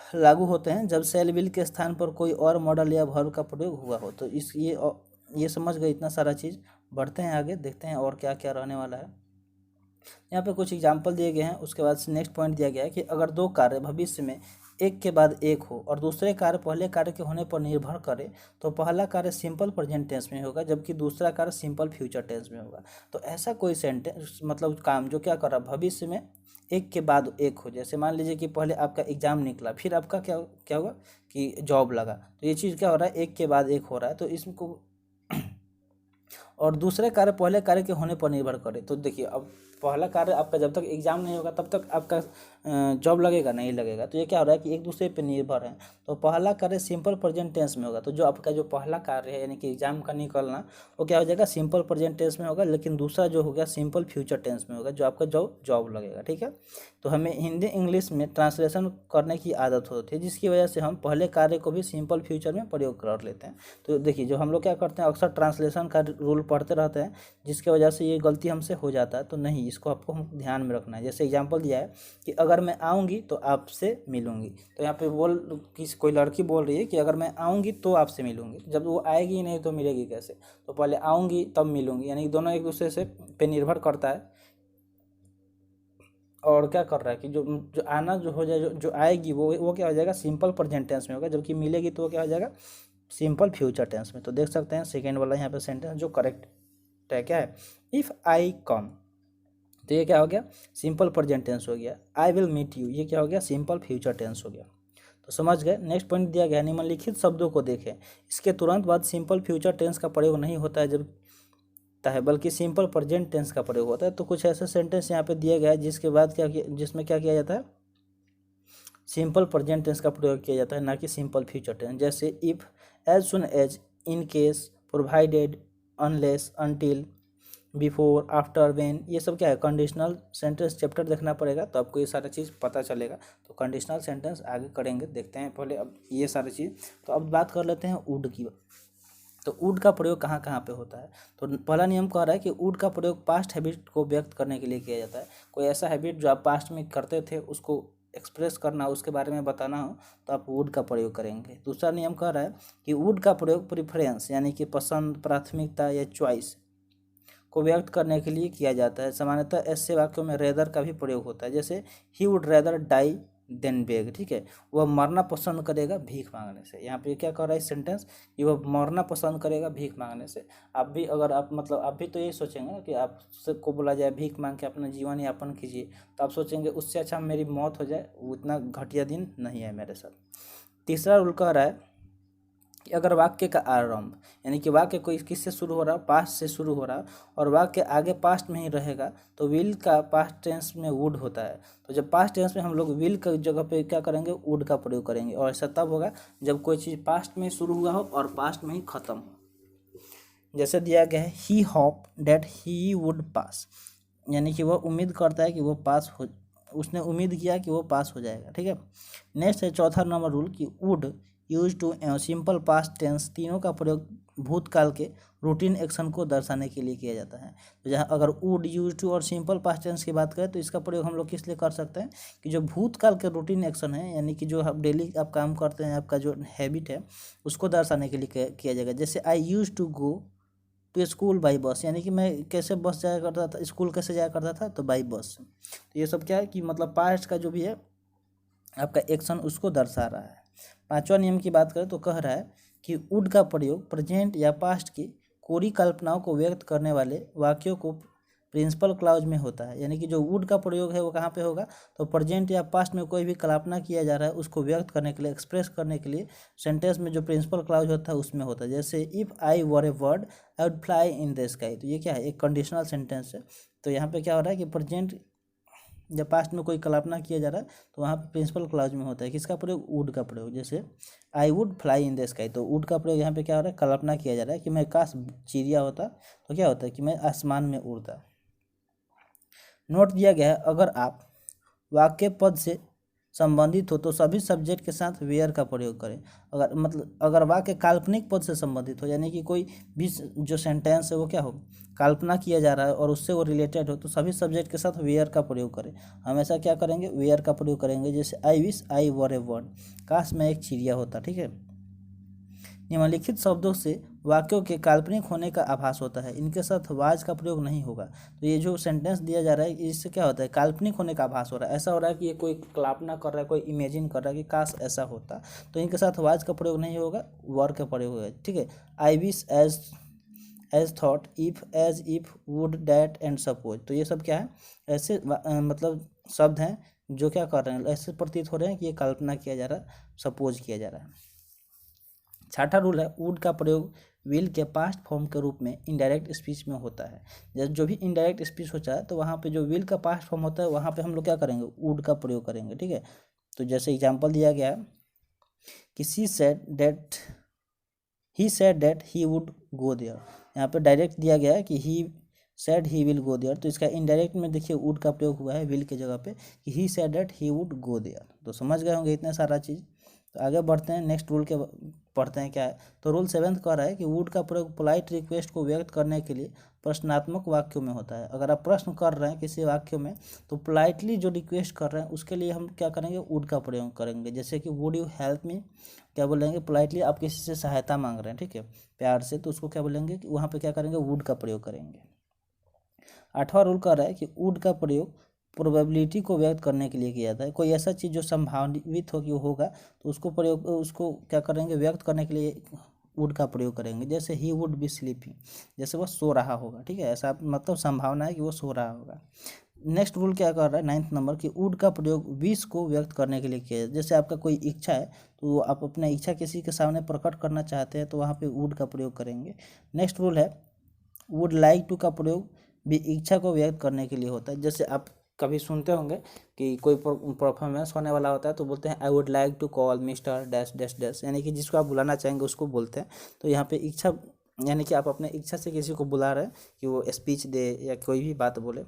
लागू होते हैं जब शैल विल के स्थान पर कोई और मॉडल या वर्ब का प्रयोग हुआ हो। तो ये समझ गए इतना सारा चीज़। बढ़ते हैं आगे, देखते हैं और क्या क्या रहने वाला है। यहाँ पे कुछ एग्जाम्पल दिए गए हैं। उसके बाद से नेक्स्ट पॉइंट दिया गया है कि अगर दो कार्य भविष्य में एक के बाद एक हो और दूसरे कार्य पहले कार्य के होने पर निर्भर करे तो पहला कार्य सिंपल प्रेजेंट टेंस में होगा जबकि दूसरा कार्य सिंपल फ्यूचर टेंस में होगा। तो ऐसा कोई सेंटेंस मतलब काम जो क्या कर रहा है, भविष्य में एक के बाद एक हो। जैसे मान लीजिए कि पहले आपका एग्जाम निकला, फिर आपका क्या क्या हुआ कि जॉब लगा, तो ये चीज़ क्या हो रहा है, एक के बाद एक हो रहा है। तो इसको और दूसरे कार्य पहले कार्य के होने पर निर्भर करे। तो देखिए, अब पहला कार्य आपका जब तक एग्जाम नहीं होगा तब तक आपका जॉब लगेगा नहीं लगेगा। तो ये क्या हो रहा है कि एक दूसरे पे निर्भर है। तो पहला कार्य सिंपल प्रेजेंट टेंस में होगा। तो जो आपका जो पहला कार्य है यानी कि एग्जाम का निकलना, वो क्या हो जाएगा, सिंपल प्रेजेंट टेंस में होगा। लेकिन दूसरा जो हो गया सिंपल फ्यूचर टेंस में होगा, जो आपका जॉब लगेगा। ठीक है। तो हमें हिंदी इंग्लिश में ट्रांसलेशन करने की आदत होती है, जिसकी वजह से हम पहले कार्य को भी सिंपल फ्यूचर में प्रयोग कर लेते हैं। तो देखिए, जो हम लोग क्या करते हैं, अक्सर ट्रांसलेशन का रूल पढ़ते रहते हैं, जिसकी वजह से ये गलती हमसे हो जाता है। तो नहीं, इसको आपको हम ध्यान में रखना है। जैसे एग्जांपल दिया है कि अगर मैं आऊँगी तो आपसे मिलूंगी। तो यहाँ पे कोई लड़की बोल रही है कि अगर मैं आऊँगी तो आपसे मिलूंगी। जब वो आएगी ही नहीं तो मिलेगी कैसे। तो पहले आऊँगी तब मिलूंगी, यानी दोनों एक दूसरे से पे निर्भर करता है। और क्या कर रहा है कि जो आना जो हो जाए, जो आएगी वो क्या हो जाएगा, सिंपल प्रेजेंट टेंस में होगा। जबकि मिलेगी तो वो क्या हो जाएगा, सिंपल फ्यूचर टेंस में। तो देख सकते हैं सेकेंड वाला यहाँ पे सेंटेंस जो करेक्ट है क्या है, इफ़ आई कम। तो ये क्या हो गया, सिंपल प्रेजेंट टेंस हो गया। आई विल मीट यू, ये क्या हो गया, सिंपल फ्यूचर टेंस हो गया। तो समझ गए। नेक्स्ट पॉइंट दिया गया, निम्नलिखित शब्दों को देखें, इसके तुरंत बाद सिंपल फ्यूचर टेंस का प्रयोग नहीं होता है बल्कि सिंपल प्रेजेंट टेंस का प्रयोग होता है। तो कुछ ऐसे सेंटेंस यहाँ पे दिए गए हैं जिसके बाद जिसमें क्या किया जाता है, सिंपल प्रेजेंट टेंस का प्रयोग किया जाता है, ना कि सिंपल फ्यूचर टेंस। जैसे if, as soon as, in case, provided, unless, until, before, after, when, ये सब क्या है, कंडीशनल सेंटेंस। चैप्टर देखना पड़ेगा तो आपको ये सारा चीज़ पता चलेगा। तो कंडीशनल सेंटेंस आगे करेंगे, देखते हैं पहले अब ये सारी चीज़। तो अब बात कर लेते हैं वुड की। तो वुड का प्रयोग कहाँ कहाँ पे होता है। तो पहला नियम कह रहा है कि वुड का प्रयोग पास्ट हैबिट को व्यक्त करने के लिए किया जाता है। कोई ऐसा हैबिट जो आप पास्ट में करते थे उसको एक्सप्रेस करना, उसके बारे में बताना हो तो आप वुड का प्रयोग करेंगे। दूसरा नियम कह रहा है कि वुड का प्रयोग प्रिफरेंस यानी कि पसंद, प्राथमिकता या चॉइस को व्यक्त करने के लिए किया जाता है। सामान्यतः ऐसे वाक्यों में रेदर का भी प्रयोग होता है। जैसे he would rather die than beg. ठीक है, वह मरना पसंद करेगा भीख मांगने से। यहाँ पे क्या कर रहा है सेंटेंस कि वह मरना पसंद करेगा भीख मांगने से। आप भी अगर आप आप भी तो यही सोचेंगे ना कि आप सबको बोला जाए भीख मांग के अपना जीवन यापन कीजिए, तो आप सोचेंगे उससे अच्छा मेरी मौत हो जाए, वो इतना घटिया दिन नहीं है मेरे साथ। तीसरा रूल कह रहा है कि अगर वाक्य का आरंभ यानी कि वाक्य कोई किससे शुरू हो रहा, पास्ट से शुरू हो रहा, और वाक्य आगे पास्ट में ही रहेगा तो विल का पास्ट टेंस में वुड होता है। तो जब पास्ट टेंस में हम लोग विल की जगह पे क्या करेंगे, वुड का प्रयोग करेंगे। और ऐसा तब होगा जब कोई चीज़ पास्ट में शुरू हुआ हो और पास्ट में ही खत्म हो। जैसे दिया गया है, he hope that he would pass, यानी कि वह उम्मीद करता है कि वो पास हो, उसने उम्मीद किया कि वो पास हो जाएगा। ठीक है। नेक्स्ट है चौथा नंबर रूल कि would used to simple past tense, तीनों का प्रयोग भूतकाल के रूटीन एक्शन को दर्शाने के लिए किया जाता है। तो जहाँ अगर वुड यूज टू और सिंपल पास्ट टेंस की बात करें तो इसका प्रयोग हम लोग किस लिए कर सकते हैं कि जो भूतकाल के रूटीन एक्शन है यानी कि जो आप डेली आप काम करते हैं, आपका जो हैबिट है, उसको दर्शाने के लिए किया जाएगा। जैसे I used to go to school by bus, यानी कि मैं कैसे बस जाया करता था, स्कूल कैसे जाया करता था, तो बाई बस। तो ये सब क्या है कि मतलब पास्ट का जो भी है आपका एक्शन उसको दर्शा रहा है। पांचवा नियम की बात करें तो कह रहा है कि वुड का प्रयोग प्रेजेंट या पास्ट की कोरी कल्पनाओं को व्यक्त करने वाले वाक्यों को प्रिंसिपल क्लाउज में होता है। यानी कि जो वुड का प्रयोग है वो कहाँ पे होगा, तो प्रेजेंट या पास्ट में कोई भी कल्पना किया जा रहा है उसको व्यक्त करने के लिए, एक्सप्रेस करने के लिए सेंटेंस में जो प्रिंसिपल क्लाउज होता है उसमें होता है। जैसे if I were A bird I would fly in the sky. तो ये क्या है, एक कंडीशनल सेंटेंस है। तो यहाँ पे क्या हो रहा है कि प्रेजेंट जब पास्ट में कोई कल्पना किया जा रहा है तो वहाँ पे प्रिंसिपल क्लाउज में होता है किसका प्रयोग, वुड का प्रयोग। जैसे I would fly in the sky, तो वुड का प्रयोग यहाँ पे क्या हो रहा है, कल्पना किया जा रहा है कि मैं काश चिड़िया होता, तो क्या होता है कि मैं आसमान में उड़ता। नोट दिया गया है, अगर आप वाक्य पद से संबंधित हो तो सभी सब्जेक्ट के साथ वेयर का प्रयोग करें। अगर वाक्य काल्पनिक पद से संबंधित हो, यानी कि कोई भी जो सेंटेंस है वो क्या हो, कल्पना किया जा रहा है और उससे वो रिलेटेड हो, तो सभी सब्जेक्ट के साथ वेयर का प्रयोग करें। हमेशा क्या करेंगे, वेयर का प्रयोग करेंगे। जैसे I wish I were A bird, काश मैं एक चिड़िया होता। ठीक है। निम्नलिखित शब्दों से वाक्यों के काल्पनिक होने का आभास होता है, इनके साथ वाज का प्रयोग नहीं होगा। तो ये जो सेंटेंस दिया जा रहा है इससे क्या होता है, काल्पनिक होने का आभास हो रहा है। ऐसा हो रहा है कि ये कोई कल्पना कर रहा है, कोई इमेजिन कर रहा है कि काश ऐसा होता, तो इनके साथ वाज का प्रयोग नहीं होगा, वर का प्रयोग होगा। ठीक है। I wish as though if as if would that and suppose, तो ये सब क्या है, ऐसे मतलब शब्द हैं जो क्या कर रहे हैं, ऐसे प्रतीत हो रहे हैं कि ये कल्पना किया जा रहा है, सपोज किया जा रहा है। छठा रूल है, वुड का प्रयोग विल के पास्ट फॉर्म के रूप में इनडायरेक्ट स्पीच में होता है। जैसे जो भी इनडायरेक्ट स्पीच होता है तो वहाँ पे जो विल का पास्ट फॉर्म होता है वहाँ पे हम लोग क्या करेंगे, वुड का प्रयोग करेंगे। ठीक है। तो जैसे एग्जांपल दिया गया है कि he said that he would go there, यहाँ पे डायरेक्ट दिया गया है कि he said he will go there, तो इसका इनडायरेक्ट में देखिए वुड का प्रयोग हुआ है विल के जगह पे कि he said that he would go there. तो समझ गए होंगे इतना सारा चीज़। तो आगे बढ़ते हैं, नेक्स्ट रूल के पढ़ते हैं क्या है। तो रूल 7 कह रहा है कि वुड का प्रयोग पोलाइट रिक्वेस्ट को व्यक्त करने के लिए प्रश्नात्मक वाक्यों में होता है। अगर आप प्रश्न कर रहे हैं किसी वाक्य में तो पोलाइटली जो रिक्वेस्ट कर रहे हैं उसके लिए हम क्या करेंगे, वुड का प्रयोग करेंगे। जैसे कि वुड यू हेल्प मी, क्या बोलेंगे, पोलाइटली आप किसी से सहायता मांग रहे हैं, ठीक है, प्यार से, तो उसको क्या बोलेंगे कि वहाँ पे क्या करेंगे, वुड का प्रयोग करेंगे। 8वां रूल कह रहा है कि वुड का प्रयोग प्रोबेबिलिटी को व्यक्त करने के लिए किया जाता है। कोई ऐसा चीज़ जो संभावित हो कि वो होगा तो उसको क्या करेंगे, व्यक्त करने के लिए वुड का प्रयोग करेंगे। जैसे ही वुड बी स्लीपिंग, जैसे वो सो रहा होगा। ठीक है, ऐसा मतलब संभावना है कि वो सो रहा होगा। नेक्स्ट रूल क्या कर रहा है, 9th नंबर, कि वुड का प्रयोग विश को व्यक्त करने के लिए किया जाए। जैसे आपका कोई इच्छा है तो आप अपना इच्छा किसी के सामने प्रकट करना चाहते हैं तो वहाँ पे वुड का प्रयोग करेंगे। नेक्स्ट रूल है, वुड लाइक टू का प्रयोग भी इच्छा को व्यक्त करने के लिए होता है। जैसे आप कभी सुनते होंगे कि कोई परफॉर्मेंस होने वाला होता है तो बोलते हैं I would like to call mister dash dash dash, यानी कि जिसको आप बुलाना चाहेंगे उसको बोलते हैं। तो यहाँ पे इच्छा, यानी कि आप अपने इच्छा से किसी को बुला रहे हैं कि वो स्पीच दे या कोई भी बात बोले।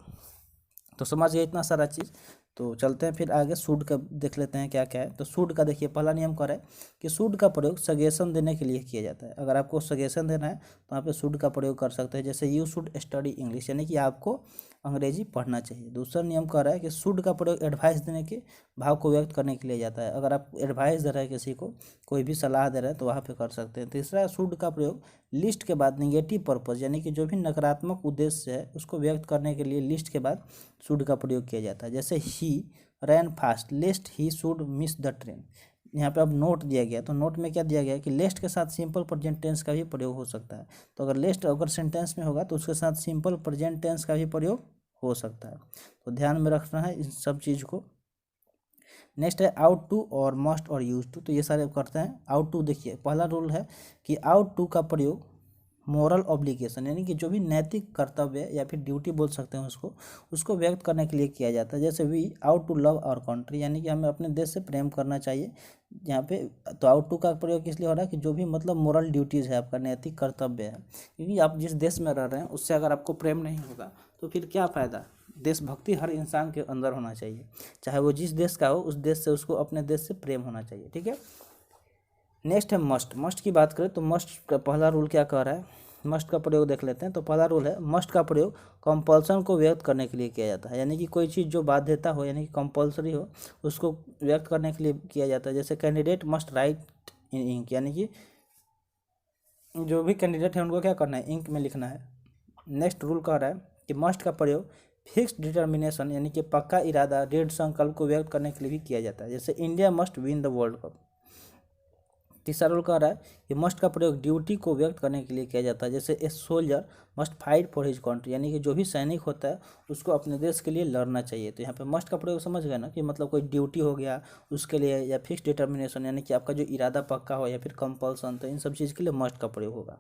तो समझ गए इतना सारा चीज़। तो चलते हैं फिर आगे सूड का देख लेते हैं क्या क्या है। तो सूड का देखिए, पहला नियम क्या है कि सूड का प्रयोग सजेशन देने के लिए किया जाता है। अगर आपको सजेशन देना है तो आप सूड का प्रयोग कर सकते हैं। जैसे यू शुड स्टडी इंग्लिश, यानी कि आपको अंग्रेजी पढ़ना चाहिए। दूसरा नियम कह रहा है कि शुड का प्रयोग एडवाइस देने के भाव को व्यक्त करने के लिए जाता है। अगर आप एडवाइस दे रहे हैं किसी को, कोई भी सलाह दे रहे हैं तो वहाँ पे कर सकते हैं। तीसरा, शुड का प्रयोग लिस्ट के बाद निगेटिव पर्पज़, यानी कि जो भी नकारात्मक उद्देश्य है उसको व्यक्त करने के लिए लिस्ट के बाद शुड का प्रयोग किया जाता है। जैसे he ran fast lest he should miss the train, यहाँ पे अब नोट दिया गया तो नोट में क्या दिया गया कि लेस्ट के साथ सिंपल प्रेजेंट टेंस का भी प्रयोग हो सकता है। तो अगर लेस्ट अगर सेंटेंस में होगा तो उसके साथ सिंपल प्रेजेंट टेंस का भी प्रयोग हो सकता है। तो ध्यान में रखना है इन सब चीज़ को। नेक्स्ट है आउट टू और मस्ट और यूज टू, तो ये सारे करते हैं। आउट टू देखिए, पहला रूल है कि आउट टू का प्रयोग मोरल ऑब्लिगेशन, यानी कि जो भी नैतिक कर्तव्य या फिर ड्यूटी बोल सकते हैं उसको व्यक्त करने के लिए किया जाता है। जैसे we ought to love our country, यानी कि हमें अपने देश से प्रेम करना चाहिए यहाँ पे। तो आउट टू का प्रयोग किस लिए हो रहा है कि जो भी मतलब मोरल ड्यूटीज़ है, आपका नैतिक कर्तव्य है, क्योंकि आप जिस देश में रह रहे हैं उससे अगर आपको प्रेम नहीं होगा तो फिर क्या फ़ायदा। देशभक्ति हर इंसान के अंदर होना चाहिए, चाहे वो जिस देश का हो, उस देश से उसको अपने देश से प्रेम होना चाहिए। ठीक है। नेक्स्ट है मस्ट। मस्ट की बात करें तो मस्ट का पहला रूल क्या कह रहा है, मस्ट का प्रयोग देख लेते हैं। तो पहला रूल है, मस्ट का प्रयोग कंपल्सन को व्यक्त करने के लिए किया जाता है, यानी कि कोई चीज़ जो बाध्यता हो, यानी कि कंपल्सरी हो, उसको व्यक्त करने के लिए किया जाता है। जैसे कैंडिडेट मस्ट राइट इन इंक, यानी कि जो भी कैंडिडेट है उनको क्या करना है, इंक में लिखना है। नेक्स्ट रूल कह रहा है कि मस्ट का प्रयोग फिक्स डिटर्मिनेशन, यानी कि पक्का इरादा, दृढ़ संकल्प को व्यक्त करने के लिए भी किया जाता है। जैसे India must win the world cup. तीसरा रूल कह रहा है कि मस्ट का प्रयोग ड्यूटी को व्यक्त करने के लिए किया जाता है। जैसे a soldier must fight for his country, यानी कि जो भी सैनिक होता है उसको अपने देश के लिए लड़ना चाहिए। तो यहाँ पे मस्ट का प्रयोग समझ गए ना, कि मतलब कोई ड्यूटी हो गया उसके लिए, या फिक्स डिटर्मिनेशन, यानी कि आपका जो इरादा पक्का हो, या फिर कंपल्सन, तो इन सब चीज़ के लिए मस्ट का प्रयोग होगा।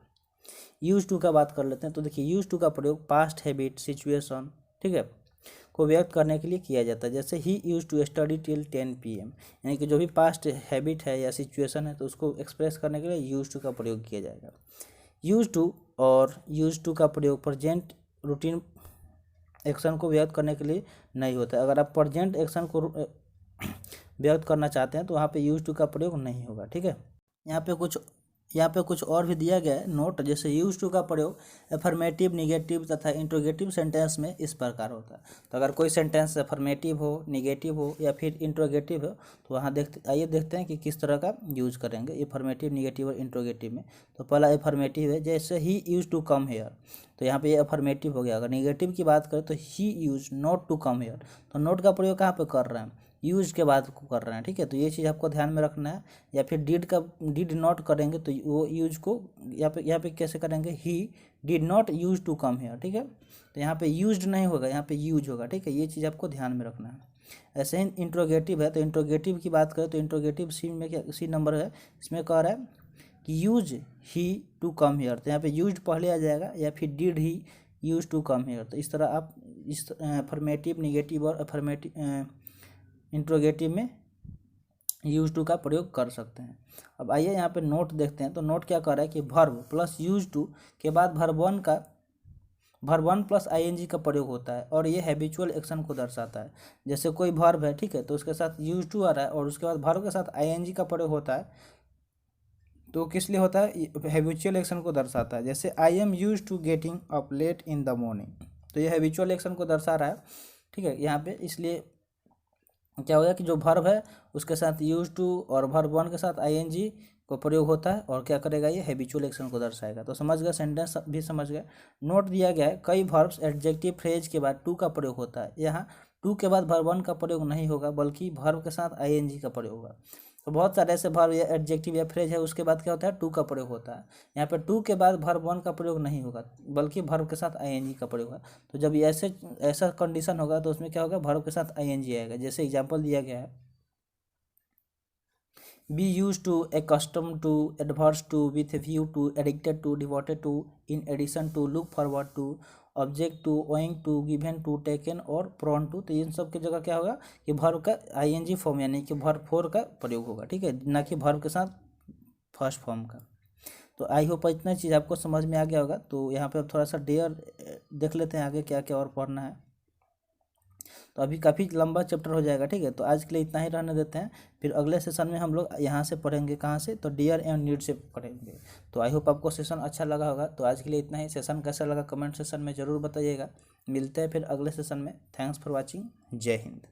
यूज टू का बात कर लेते हैं। तो देखिए, यूज टू का प्रयोग पास्ट हैबिट, सिचुएशन, ठीक है, को व्यक्त करने के लिए किया जाता है। जैसे he use to study till 10 PM, यानी कि जो भी पास्ट हैबिट है या सिचुएशन है तो उसको एक्सप्रेस करने के लिए यूज टू का प्रयोग किया जाएगा। यूज टू और यूज टू का प्रयोग प्रेजेंट रूटीन एक्शन को व्यक्त करने के लिए नहीं होता है। अगर आप प्रेजेंट एक्शन को व्यक्त करना चाहते हैं तो वहाँ पे यूज टू का प्रयोग नहीं होगा। ठीक है, यहाँ पे कुछ और भी दिया गया है नोट, जैसे यूज टू का प्रयोग एफर्मेटिव, निगेटिव तथा इंट्रोगेटिव सेंटेंस में इस प्रकार होता है। तो अगर कोई सेंटेंस एफर्मेटिव हो, निगेटिव हो या फिर इंट्रोगेटिव हो तो वहाँ देखते हैं कि किस तरह का यूज करेंगे एफर्मेटिव, निगेटिव और इंट्रोगेटिव में। तो पहला एफर्मेटिव है, जैसे he use to come here, तो यहाँ पे ये एफर्मेटिव हो गया। अगर निगेटिव की बात करें तो he used not to come here, तो नोट का प्रयोग कहाँ पे कर रहे हैं, यूज के बाद को कर रहे हैं। ठीक है, तो ये चीज़ आपको ध्यान में रखना है। या फिर डिड नॉट करेंगे तो वो यूज को यहाँ पे कैसे करेंगे, he did not use to come here. ठीक है, तो यहाँ पे यूज्ड नहीं होगा, यहाँ पे यूज होगा। ठीक है, ये चीज़ आपको ध्यान में रखना है। ऐसे ही इंट्रोगेटिव है, तो इंट्रोगेटिव की बात करें तो इंट्रोगेटिव सी में क्या, सी नंबर है, इसमें कह रहा है कि use he to come here, तो यहाँ पे यूज पहले आ जाएगा, या फिर did he use to come here. तो इस तरह आप इस अफर्मेटिव, निगेटिव और अफर्मेटिव इंट्रोगेटिव में यूज टू का प्रयोग कर सकते हैं। अब आइए यहाँ पे नोट देखते हैं। तो नोट क्या कर रहा है कि वर्ब प्लस यूज टू के बाद वर्ब वन प्लस आईएनजी का प्रयोग होता है और ये हैबिचुअल एक्शन को दर्शाता है। जैसे कोई वर्ब है, ठीक है, तो उसके साथ यूज टू आ रहा है और उसके बाद वर्ब के साथ आईएनजी का प्रयोग होता है, तो किस लिए होता है, हैबिचुअल एक्शन को दर्शाता है। जैसे I am used to getting up late in the morning, तो ये हैबिचुअल एक्शन को दर्शा रहा है। ठीक है, यहाँ पे इसलिए क्या होगा कि जो वर्ब है उसके साथ यूज टू और वर्ब वन के साथ आईएनजी को प्रयोग होता है और क्या करेगा, ये हैबिचुअल एक्शन को दर्शाएगा। तो समझ गए, सेंटेंस भी समझ गए। नोट दिया गया है, कई वर्ब्स एडजेक्टिव फ्रेज के बाद टू का प्रयोग होता है। यहाँ टू के बाद वर्ब वन का प्रयोग नहीं होगा, बल्कि वर्ब के साथ आईएनजी का प्रयोग होगा। तो बहुत सारे ऐसे वर्ब या एडजेक्टिव या फ्रेज है, उसके बाद क्या होता है, टू का प्रयोग होता है। यहाँ पे टू के बाद वर्ब वन का प्रयोग नहीं होगा, बल्कि वर्ब के साथ आईएनजी का प्रयोग होगा। तो जब ये ऐसा कंडीशन होगा तो उसमें क्या होगा, वर्ब के साथ आईएनजी आएगा। जैसे एग्जांपल दिया गया है, be used to, accustomed to, averse to, with view to, addicted to, devoted to, in addition to, look forward to, object to, owing to, given to, taken और प्रोन टू। तो इन सब की जगह क्या होगा कि वर्ब का आईएनजी फॉर्म यानी कि वर्ब फोर का प्रयोग होगा। ठीक है, ना कि वर्ब के साथ फर्स्ट फॉर्म का। तो आई होप इतना चीज़ आपको समझ में आ गया होगा। तो यहाँ पे अब थोड़ा सा डेयर देख लेते हैं आगे क्या क्या और पढ़ना है। तो अभी काफ़ी लंबा चैप्टर हो जाएगा। ठीक है, तो आज के लिए इतना ही रहने देते हैं, फिर अगले सेशन में हम लोग यहाँ से पढ़ेंगे, कहाँ से, तो डियर एंड नीड से पढ़ेंगे। तो आई होप आपको सेशन अच्छा लगा होगा। तो आज के लिए इतना ही। सेशन कैसा लगा कमेंट सेशन में ज़रूर बताइएगा। मिलते हैं फिर अगले सेशन में। Thanks for watching. जय हिंद।